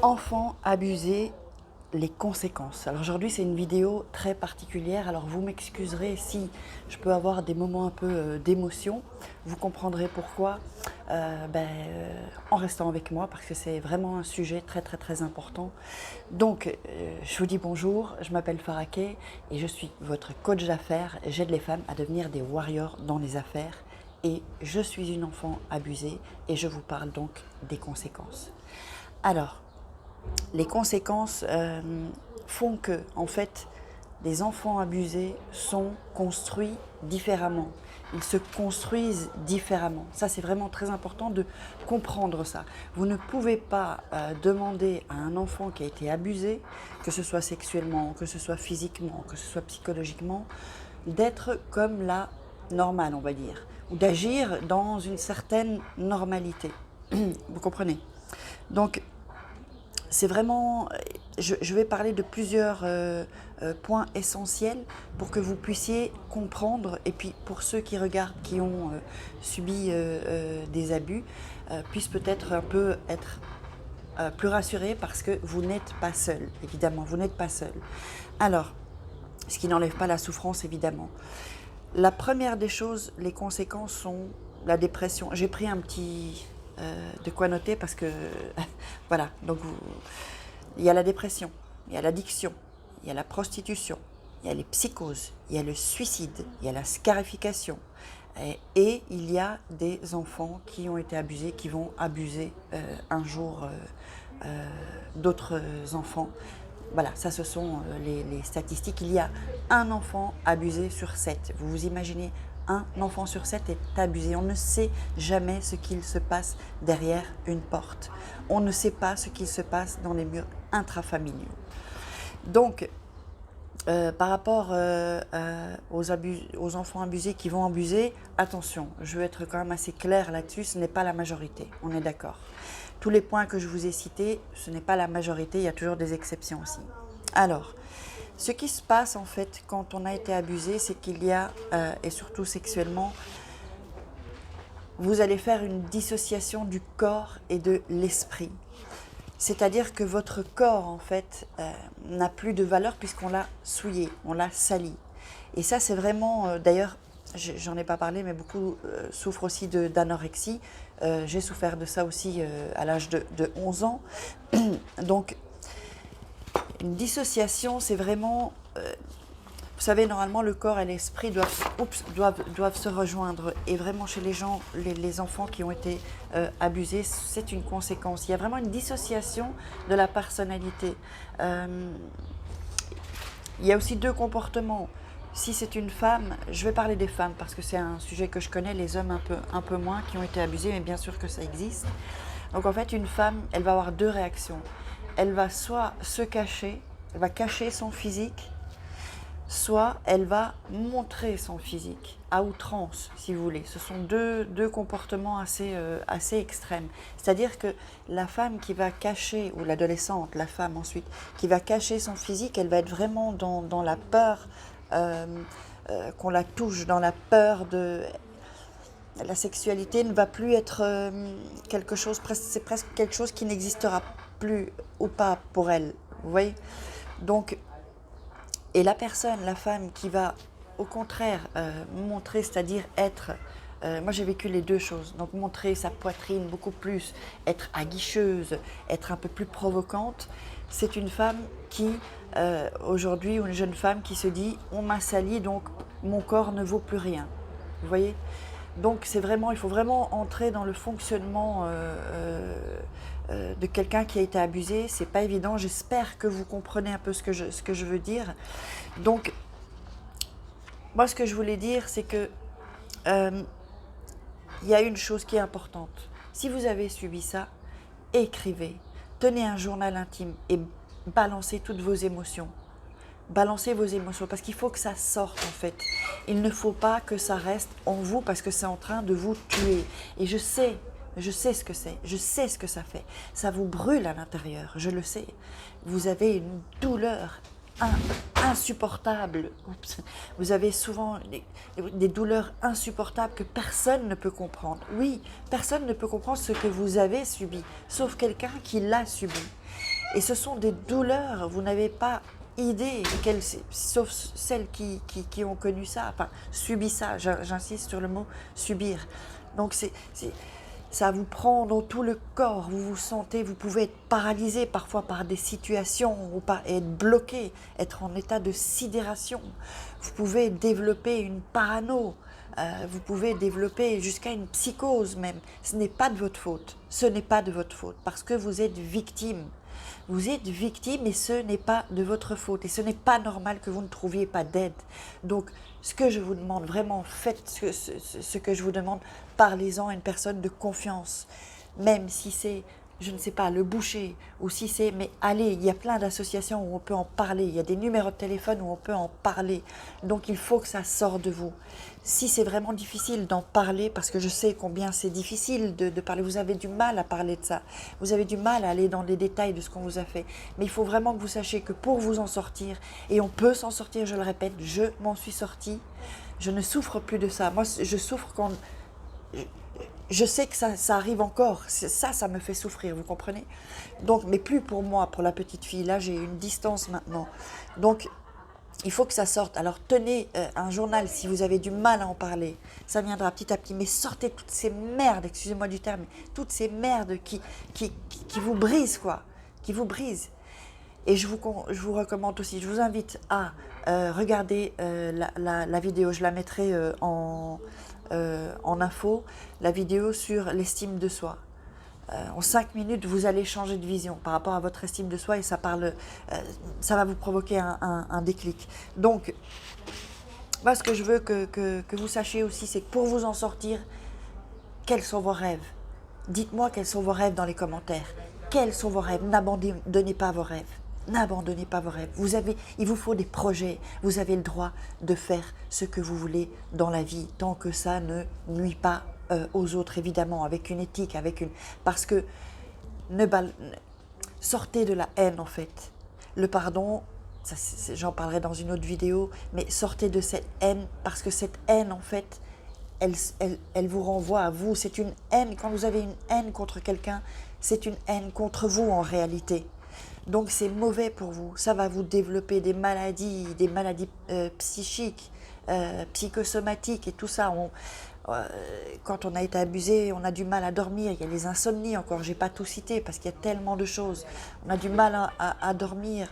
Enfants abusés, les conséquences. Alors aujourd'hui c'est une vidéo très particulière, alors vous m'excuserez si je peux avoir des moments un peu d'émotion, vous comprendrez pourquoi en restant avec moi parce que c'est vraiment un sujet très important. Donc je vous dis bonjour, je m'appelle Faraké et je suis votre coach d'affaires, j'aide les femmes à devenir des warriors dans les affaires et je suis une enfant abusée et je vous parle donc des conséquences. Alors, les conséquences font que, en fait, les enfants abusés sont construits différemment. Ils se construisent différemment. Ça, c'est vraiment très important de comprendre ça. Vous ne pouvez pas demander à un enfant qui a été abusé, que ce soit sexuellement, que ce soit physiquement, que ce soit psychologiquement, d'être comme la normale, on va dire, ou d'agir dans une certaine normalité. Vous comprenez? Donc, c'est vraiment, je vais parler de plusieurs points essentiels pour que vous puissiez comprendre et puis pour ceux qui regardent, qui ont subi des abus, puissent peut-être un peu être plus rassurés parce que vous n'êtes pas seul, évidemment, vous n'êtes pas seul. Alors, ce qui n'enlève pas la souffrance, évidemment. La première des choses, les conséquences sont la dépression. J'ai pris un petit de quoi noter parce que voilà, donc il y a la dépression, il y a l'addiction, il y a la prostitution, il y a les psychoses, il y a le suicide, il y a la scarification et il y a des enfants qui ont été abusés, qui vont abuser un jour d'autres enfants. Voilà, ça ce sont les statistiques. Il y a un enfant abusé sur 7. Vous vous imaginez, un enfant sur 7 est abusé. On ne sait jamais ce qu'il se passe derrière une porte. On ne sait pas ce qu'il se passe dans les murs intrafamiliaux. Donc, par rapport aux enfants abusés qui vont abuser, attention, je veux être quand même assez claire là-dessus, ce n'est pas la majorité, on est d'accord. Tous les points que je vous ai cités, ce n'est pas la majorité, il y a toujours des exceptions aussi. Alors, ce qui se passe en fait quand on a été abusé, c'est qu'il y a, et surtout sexuellement, vous allez faire une dissociation du corps et de l'esprit. C'est-à-dire que votre corps, en fait, n'a plus de valeur puisqu'on l'a souillé, on l'a sali. Et ça, c'est vraiment, d'ailleurs, j'en ai pas parlé, mais beaucoup souffrent aussi d'anorexie. J'ai souffert de ça aussi à l'âge de 11 ans. Donc, une dissociation, c'est vraiment... vous savez, normalement, le corps et l'esprit doivent se rejoindre. Et vraiment, chez les gens, les enfants qui ont été abusés, c'est une conséquence. Il y a vraiment une dissociation de la personnalité. Il y a aussi deux comportements. Si c'est une femme, je vais parler des femmes parce que c'est un sujet que je connais, les hommes un peu moins qui ont été abusés, mais bien sûr que ça existe. Donc en fait, une femme, elle va avoir deux réactions. Elle va soit se cacher, elle va cacher son physique, soit elle va montrer son physique à outrance, si vous voulez. Ce sont deux comportements assez extrêmes. C'est-à-dire que la femme qui va cacher, ou l'adolescente, la femme ensuite, qui va cacher son physique, elle va être vraiment dans la peur qu'on la touche, dans la peur de... La sexualité ne va plus être quelque chose, c'est presque quelque chose qui n'existera plus ou pas pour elle, vous voyez. Donc, et la personne, la femme qui va au contraire montrer, c'est-à-dire être, moi j'ai vécu les deux choses, donc montrer sa poitrine beaucoup plus, être aguicheuse, être un peu plus provocante, c'est une femme qui, aujourd'hui, ou une jeune femme qui se dit « on m'a sali, donc mon corps ne vaut plus rien ». Vous voyez ? Donc c'est vraiment, il faut vraiment entrer dans le fonctionnement de quelqu'un qui a été abusé. C'est pas évident. J'espère que vous comprenez un peu ce que je veux dire. Donc moi ce que je voulais dire, c'est que il y a une chose qui est importante. Si vous avez subi ça, écrivez, tenez un journal intime et balancez toutes vos émotions. Balancez vos émotions parce qu'il faut que ça sorte en fait. Il ne faut pas que ça reste en vous parce que c'est en train de vous tuer. Et je sais ce que c'est, je sais ce que ça fait. Ça vous brûle à l'intérieur, je le sais. Vous avez une douleur insupportable. Oups. Vous avez souvent des douleurs insupportables que personne ne peut comprendre. Oui, personne ne peut comprendre ce que vous avez subi, sauf quelqu'un qui l'a subi. Et ce sont des douleurs, vous n'avez pas idée, sauf celles qui ont connu ça, enfin subi ça, j'insiste sur le mot subir. Donc ça vous prend dans tout le corps, vous vous sentez, vous pouvez être paralysé parfois par des situations ou être bloqué, être en état de sidération. Vous pouvez développer une parano, vous pouvez développer jusqu'à une psychose même. Ce n'est pas de votre faute, ce n'est pas de votre faute parce que vous êtes victime. Vous êtes victime et ce n'est pas de votre faute. Et ce n'est pas normal que vous ne trouviez pas d'aide. Donc, ce que je vous demande, vraiment, faites ce que je vous demande. Parlez-en à une personne de confiance. Même si c'est, je ne sais pas, le boucher, ou si c'est, mais allez, il y a plein d'associations où on peut en parler. Il y a des numéros de téléphone où on peut en parler. Donc, il faut que ça sorte de vous. Si c'est vraiment difficile d'en parler, parce que je sais combien c'est difficile de parler, vous avez du mal à parler de ça, vous avez du mal à aller dans les détails de ce qu'on vous a fait, mais il faut vraiment que vous sachiez que pour vous en sortir, et on peut s'en sortir, je le répète, je m'en suis sortie, je ne souffre plus de ça. Moi, je souffre quand... Je sais que ça arrive encore, ça me fait souffrir, vous comprenez? Donc, mais plus pour moi, pour la petite fille, là j'ai une distance maintenant. Donc, il faut que ça sorte. Alors tenez un journal si vous avez du mal à en parler. Ça viendra petit à petit. Mais sortez toutes ces merdes, excusez-moi du terme, toutes ces merdes qui vous brisent, quoi. Qui vous brisent. Et je vous recommande aussi, je vous invite à regarder la vidéo. Je la mettrai en info, la vidéo sur l'estime de soi. En 5 minutes, vous allez changer de vision par rapport à votre estime de soi et ça va vous provoquer un déclic. Donc, moi, ce que je veux que vous sachiez aussi, c'est que pour vous en sortir, quels sont vos rêves? Dites-moi quels sont vos rêves dans les commentaires. Quels sont vos rêves? N'abandonnez pas vos rêves. N'abandonnez pas vos rêves. Il vous faut des projets. Vous avez le droit de faire ce que vous voulez dans la vie, tant que ça ne nuit pas aux autres, évidemment, avec une éthique, parce que sortez de la haine, en fait. Le pardon, j'en parlerai dans une autre vidéo, mais sortez de cette haine, parce que cette haine, en fait, elle vous renvoie à vous. C'est une haine, quand vous avez une haine contre quelqu'un, c'est une haine contre vous, en réalité. Donc, c'est mauvais pour vous. Ça va vous développer des maladies psychiques, psychosomatiques et tout ça. Quand on a été abusé, on a du mal à dormir, il y a les insomnies encore, je n'ai pas tout cité parce qu'il y a tellement de choses. On a du mal à dormir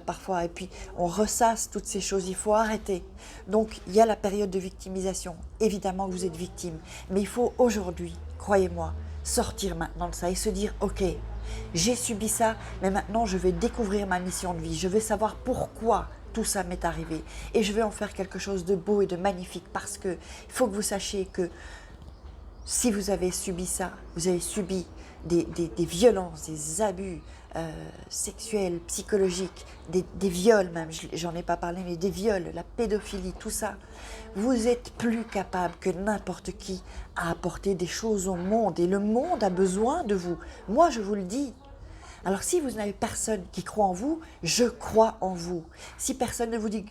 parfois et puis on ressasse toutes ces choses, il faut arrêter. Donc il y a la période de victimisation, évidemment que vous êtes victime, mais il faut aujourd'hui, croyez-moi, sortir maintenant de ça et se dire ok, j'ai subi ça, mais maintenant je vais découvrir ma mission de vie, je vais savoir pourquoi tout ça m'est arrivé et je vais en faire quelque chose de beau et de magnifique parce que il faut que vous sachiez que si vous avez subi ça, vous avez subi des violences, des abus sexuels, psychologiques, des viols même, j'en ai pas parlé, mais des viols, la pédophilie, tout ça, vous êtes plus capable que n'importe qui à apporter des choses au monde et le monde a besoin de vous. Moi, je vous le dis. Alors si vous n'avez personne qui croit en vous, je crois en vous. Si personne ne vous dit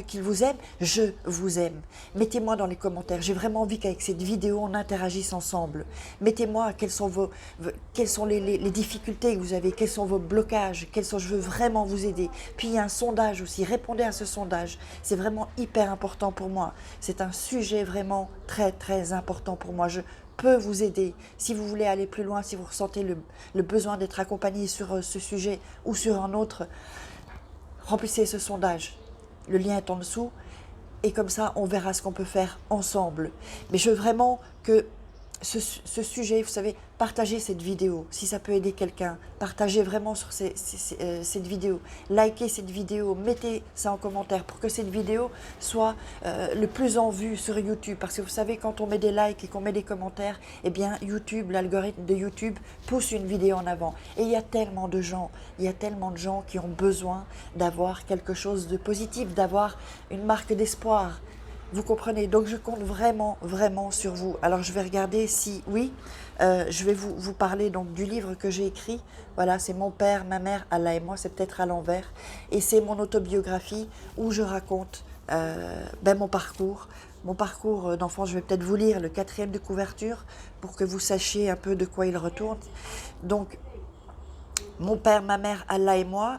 qu'il vous aime, je vous aime. Mettez-moi dans les commentaires, j'ai vraiment envie qu'avec cette vidéo, on interagisse ensemble. Mettez-moi quelles sont les difficultés que vous avez, quels sont vos blocages, je veux vraiment vous aider. Puis il y a un sondage aussi, répondez à ce sondage. C'est vraiment hyper important pour moi. C'est un sujet vraiment très très important pour moi. Je peux vous aider. Si vous voulez aller plus loin, si vous ressentez le besoin d'être accompagné sur ce sujet ou sur un autre, remplissez ce sondage. Le lien est en dessous et comme ça, on verra ce qu'on peut faire ensemble. Mais je veux vraiment que ce sujet, vous savez, partagez cette vidéo, si ça peut aider quelqu'un, partagez vraiment sur cette vidéo, likez cette vidéo, mettez ça en commentaire pour que cette vidéo soit le plus en vue sur YouTube, parce que vous savez, quand on met des likes et qu'on met des commentaires, eh bien YouTube, l'algorithme de YouTube pousse une vidéo en avant, et il y a tellement de gens qui ont besoin d'avoir quelque chose de positif, d'avoir une marque d'espoir. Vous comprenez? Donc je compte vraiment, vraiment sur vous. Alors je vais regarder si, oui, je vais vous parler donc du livre que j'ai écrit. Voilà, c'est Mon père, ma mère, Allah et moi, c'est peut-être à l'envers. Et c'est mon autobiographie où je raconte mon parcours. Mon parcours d'enfant, je vais peut-être vous lire le 4e de couverture pour que vous sachiez un peu de quoi il retourne. Donc, Mon père, ma mère, Allah et moi,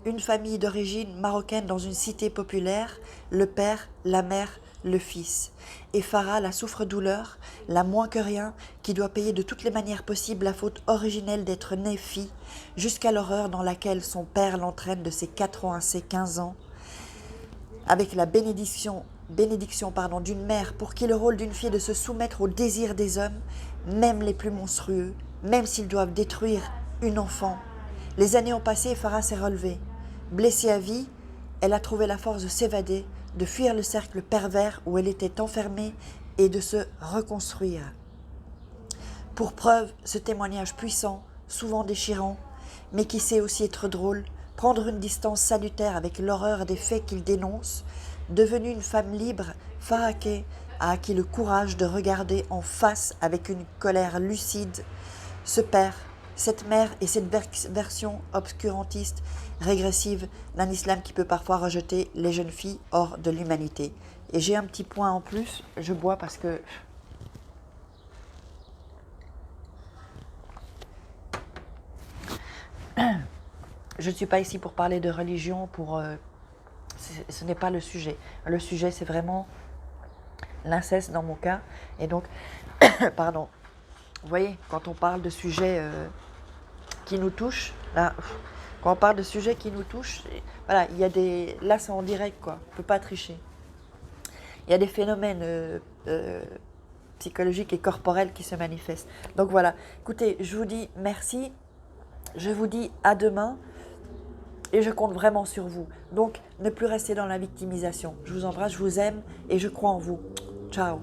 une famille d'origine marocaine dans une cité populaire, le père, la mère, le fils. Et Farah, la souffre-douleur, la moins que rien, qui doit payer de toutes les manières possibles la faute originelle d'être née fille, jusqu'à l'horreur dans laquelle son père l'entraîne de ses 4 ans à ses 15 ans, avec la bénédiction d'une mère pour qui le rôle d'une fille est de se soumettre aux désirs des hommes, même les plus monstrueux, même s'ils doivent détruire une enfant. Les années ont passé et Farah s'est relevée. Blessée à vie, elle a trouvé la force de s'évader, de fuir le cercle pervers où elle était enfermée et de se reconstruire. Pour preuve, ce témoignage puissant, souvent déchirant, mais qui sait aussi être drôle, prendre une distance salutaire avec l'horreur des faits qu'il dénonce, devenue une femme libre, Farake a acquis le courage de regarder en face avec une colère lucide ce père, cette mère et cette version obscurantiste, régressive d'un islam qui peut parfois rejeter les jeunes filles hors de l'humanité. Et j'ai un petit point en plus, je bois parce que je ne suis pas ici pour parler de religion, ce n'est pas le sujet. Le sujet, c'est vraiment l'inceste dans mon cas. Et donc, pardon, vous voyez, quand on parle de sujets qui nous touchent, là, quand on parle de sujets qui nous touchent, voilà, il y a des, là c'est en direct quoi, on ne peut pas tricher. Il y a des phénomènes psychologiques et corporels qui se manifestent. Donc voilà, écoutez, je vous dis merci, je vous dis à demain. Et je compte vraiment sur vous. Donc, ne plus rester dans la victimisation. Je vous embrasse, je vous aime et je crois en vous. Ciao.